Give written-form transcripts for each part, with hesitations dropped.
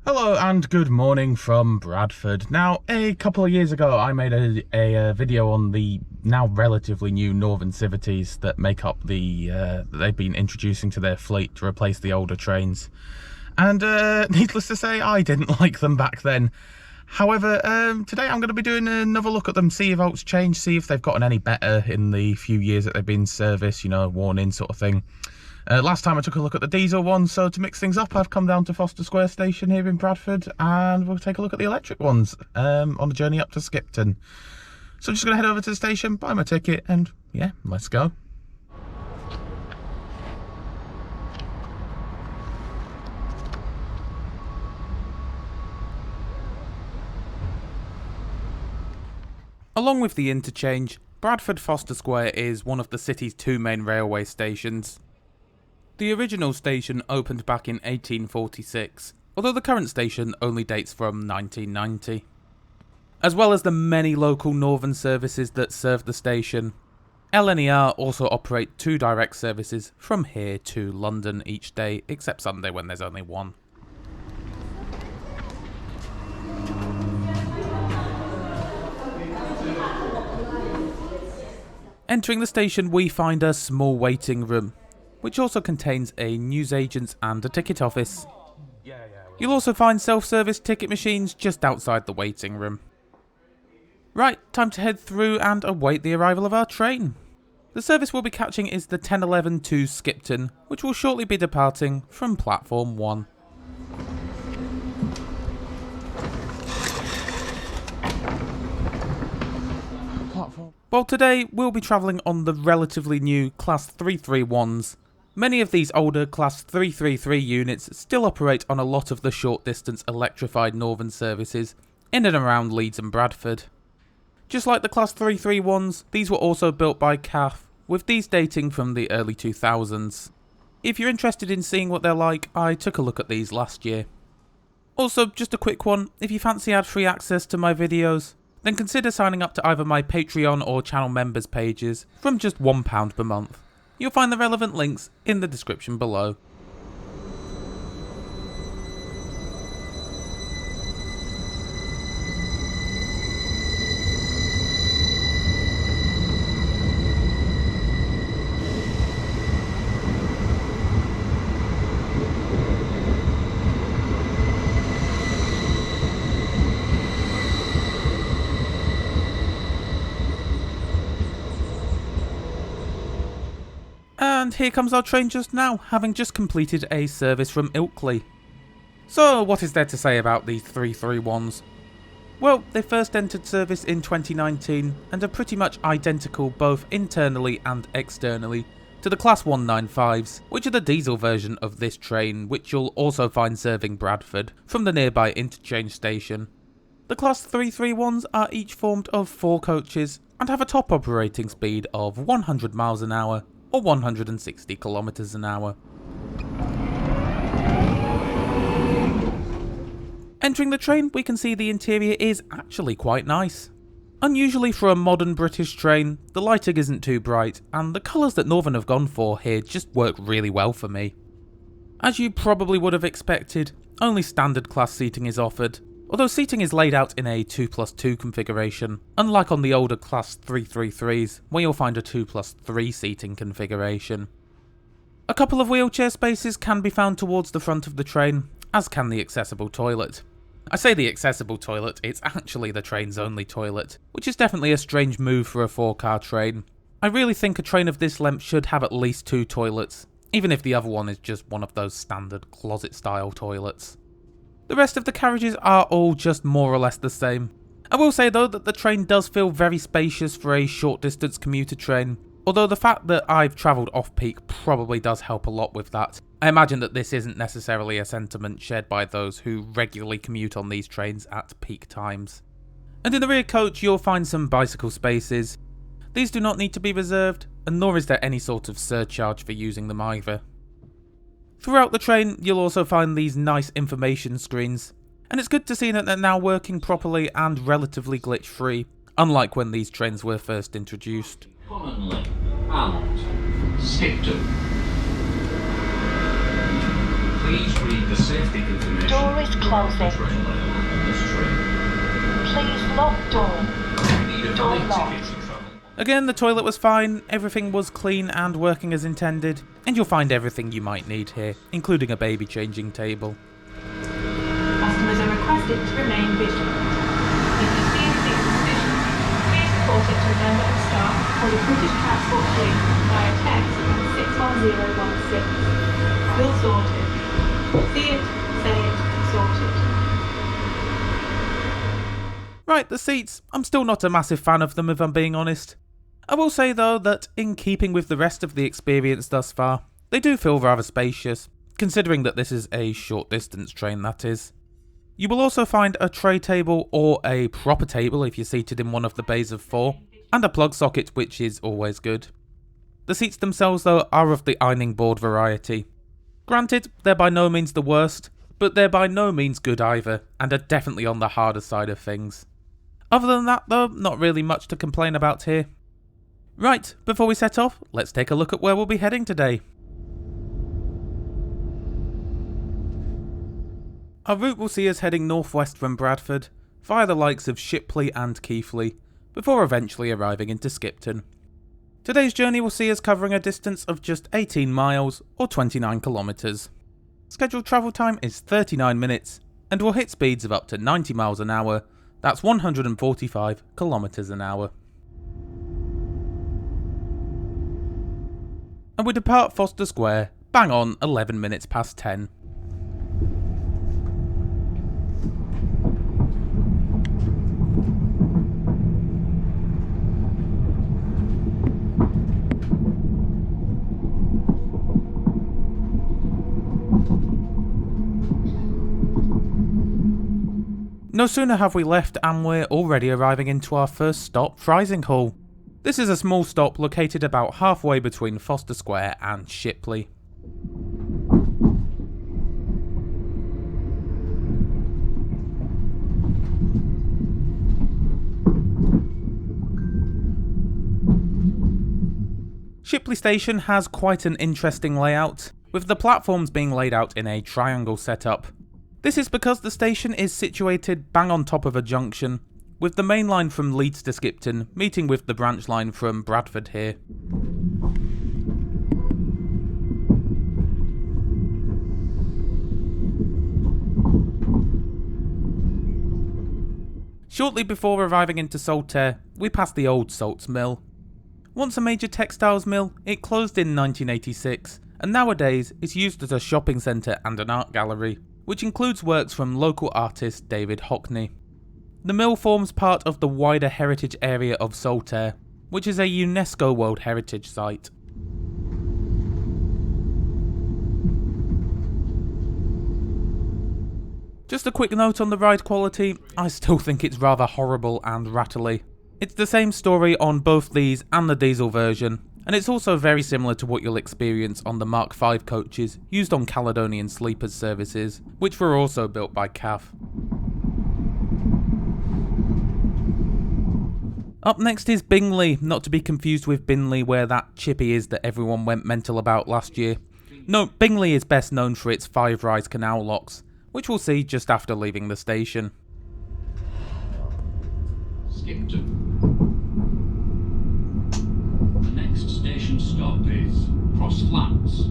Hello and good morning from Bradford. Now, a couple of years ago I made a video on the now relatively new Northern Civities that make up the that they've been introducing to their fleet to replace the older trains. And needless to say, I didn't like them back then. However, today I'm going to be doing another look at them, see if what's changed, see if they've gotten any better in the few years that they've been in service, you know, worn in sort of thing. Last time I took a look at the diesel ones, so to mix things up I've come down to Forster Square station here in Bradford and we'll take a look at the electric ones on the journey up to Skipton. So I'm just going to head over to the station, buy my ticket and yeah, let's go. Along with the interchange, Bradford Forster Square is one of the city's two main railway stations. The original station opened back in 1846, although the current station only dates from 1990. As well as the many local northern services that serve the station, LNER also operate two direct services from here to London each day, except Sunday when there's only one. Entering the station we find a small waiting room, which also contains a newsagent's and a ticket office. You'll also find self-service ticket machines just outside the waiting room. Right, time to head through and await the arrival of our train. The service we'll be catching is the 10:11 to Skipton, which will shortly be departing from platform 1. Well, today we'll be travelling on the relatively new Class 331s. Many of these older Class 333 units still operate on a lot of the short-distance electrified northern services in and around Leeds and Bradford. Just like the Class 331s, these were also built by CAF, with these dating from the early 2000s. If you're interested in seeing what they're like, I took a look at these last year. Also, just a quick one, if you fancy ad-free access to my videos, then consider signing up to either my Patreon or channel members pages from just £1 per month. You'll find the relevant links in the description below. And here comes our train just now, having just completed a service from Ilkley. So what is there to say about these 331s? Well, they first entered service in 2019 and are pretty much identical both internally and externally to the Class 195s, which are the diesel version of this train, which you'll also find serving Bradford from the nearby interchange station. The Class 331s are each formed of 4 coaches and have a top operating speed of 100 miles an hour or 160 kilometers an hour. Entering the train, we can see the interior is actually quite nice. Unusually for a modern British train, the lighting isn't too bright, and the colours that Northern have gone for here just work really well for me. As you probably would have expected, only standard class seating is offered, although seating is laid out in a 2+2 configuration, unlike on the older Class 333s, where you'll find a 2+3 seating configuration. A couple of wheelchair spaces can be found towards the front of the train, as can the accessible toilet. I say the accessible toilet, it's actually the train's only toilet, which is definitely a strange move for a 4-car train. I really think a train of this length should have at least 2 toilets, even if the other one is just one of those standard closet-style toilets. The rest of the carriages are all just more or less the same. I will say though that the train does feel very spacious for a short distance commuter train, although the fact that I've travelled off-peak probably does help a lot with that. I imagine that this isn't necessarily a sentiment shared by those who regularly commute on these trains at peak times. And in the rear coach you'll find some bicycle spaces. These do not need to be reserved, and nor is there any sort of surcharge for using them either. Throughout the train, you'll also find these nice information screens, and it's good to see that they're now working properly and relatively glitch-free, unlike when these trains were first introduced. Commonly and Skipton. Please read the safety information. Door is closing. Train layout on this train. Please lock door. You need a valid ticket to travel. Again, the toilet was fine, everything was clean and working as intended, and you'll find everything you might need here, including a baby changing table. Customers are requested to remain vigilant. If you see anything suspicious, please report it to a member of staff or the British Transport Police via text on 61016. We'll sort it. See it, say it, sort it. Right, the seats, I'm still not a massive fan of them if I'm being honest. I will say though that in keeping with the rest of the experience thus far, they do feel rather spacious, considering that this is a short distance train that is. You will also find a tray table or a proper table if you're seated in one of the bays of 4, and a plug socket which is always good. The seats themselves though are of the ironing board variety. Granted, they're by no means the worst, but they're by no means good either, and are definitely on the harder side of things. Other than that though, not really much to complain about here. Right, before we set off, let's take a look at where we'll be heading today. Our route will see us heading northwest from Bradford, via the likes of Shipley and Keighley, before eventually arriving into Skipton. Today's journey will see us covering a distance of just 18 miles, or 29 kilometres. Scheduled travel time is 39 minutes, and we'll hit speeds of up to 90 miles an hour, that's 145 kilometres an hour. And we depart Forster Square, bang on 11 minutes past 10. No sooner have we left and we're already arriving into our first stop, Frizinghall. This is a small stop located about halfway between Forster Square and Shipley. Shipley Station has quite an interesting layout, with the platforms being laid out in a triangle setup. This is because the station is situated bang on top of a junction, with the main line from Leeds to Skipton meeting with the branch line from Bradford here. Shortly before arriving into Saltaire, we pass the old Salts Mill. Once a major textiles mill, it closed in 1986, and nowadays it's used as a shopping centre and an art gallery, which includes works from local artist David Hockney. The mill forms part of the wider heritage area of Saltaire, which is a UNESCO World Heritage Site. Just a quick note on the ride quality, I still think it's rather horrible and rattly. It's the same story on both these and the diesel version, and it's also very similar to what you'll experience on the Mark V coaches used on Caledonian Sleepers services, which were also built by CAF. Up next is Bingley, not to be confused with Binley where that chippy is that everyone went mental about last year. No, Bingley is best known for its 5-rise canal locks, which we'll see just after leaving the station. Skipton. The next station stop is Cross Flats.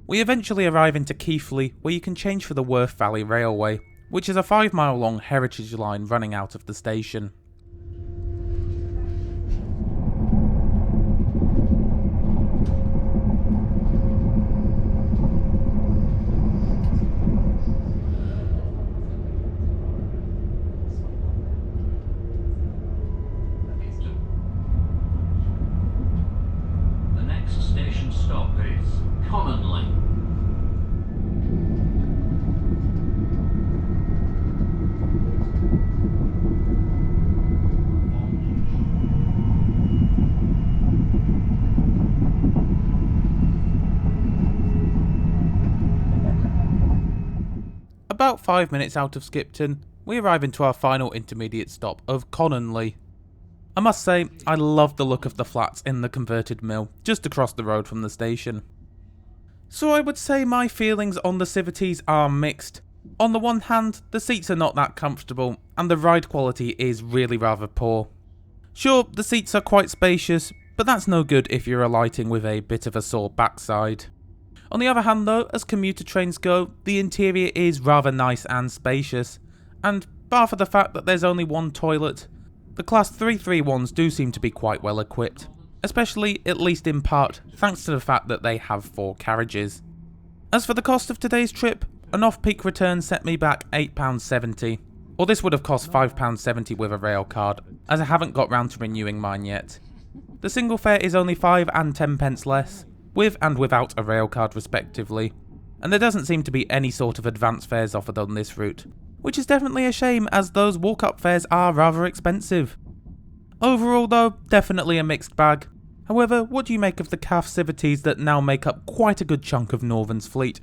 We eventually arrive into Keighley, where you can change for the Worth Valley Railway, which is a 5-mile long heritage line running out of the station. The next station stop is Commonly. about 5 minutes out of Skipton, we arrive into our final intermediate stop of Cononley. I must say, I love the look of the flats in the converted mill, just across the road from the station. So I would say my feelings on the Civities are mixed. On the one hand, the seats are not that comfortable, and the ride quality is really rather poor. Sure, the seats are quite spacious, but that's no good if you're alighting with a bit of a sore backside. On the other hand though, as commuter trains go, the interior is rather nice and spacious, and bar for the fact that there's only one toilet, the Class 331s do seem to be quite well equipped, especially, at least in part, thanks to the fact that they have 4 carriages. As for the cost of today's trip, an off-peak return set me back £8.70, or this would have cost £5.70 with a rail card, as I haven't got round to renewing mine yet. The single fare is only 5 and 10 pence less, with and without a rail card respectively, and there doesn't seem to be any sort of advance fares offered on this route, which is definitely a shame as those walk-up fares are rather expensive. Overall though, definitely a mixed bag. However, what do you make of the CAF Civities that now make up quite a good chunk of Northern's fleet?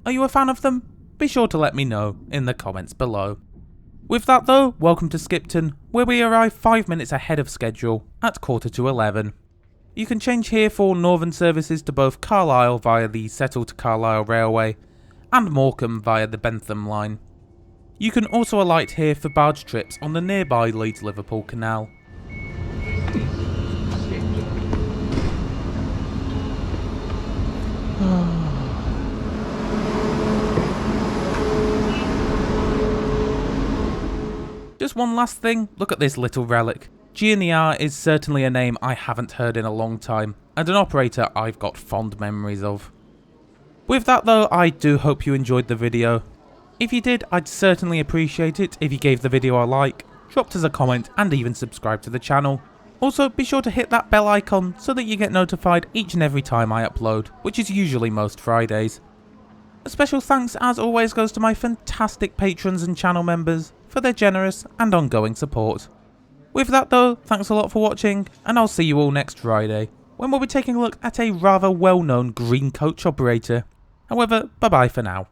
Are you a fan of them? Be sure to let me know in the comments below. With that though, welcome to Skipton, where we arrive 5 minutes ahead of schedule at 11:15. You can change here for Northern services to both Carlisle via the Settle to Carlisle Railway and Morecambe via the Bentham line. You can also alight here for barge trips on the nearby Leeds-Liverpool Canal. Just one last thing, look at this little relic. G&ER is certainly a name I haven't heard in a long time, and an operator I've got fond memories of. With that though, I do hope you enjoyed the video. If you did, I'd certainly appreciate it if you gave the video a like, dropped us a comment, and even subscribed to the channel. Also, be sure to hit that bell icon so that you get notified each and every time I upload, which is usually most Fridays. A special thanks as always goes to my fantastic patrons and channel members for their generous and ongoing support. With that though, thanks a lot for watching, and I'll see you all next Friday, when we'll be taking a look at a rather well-known green coach operator. However, bye bye for now.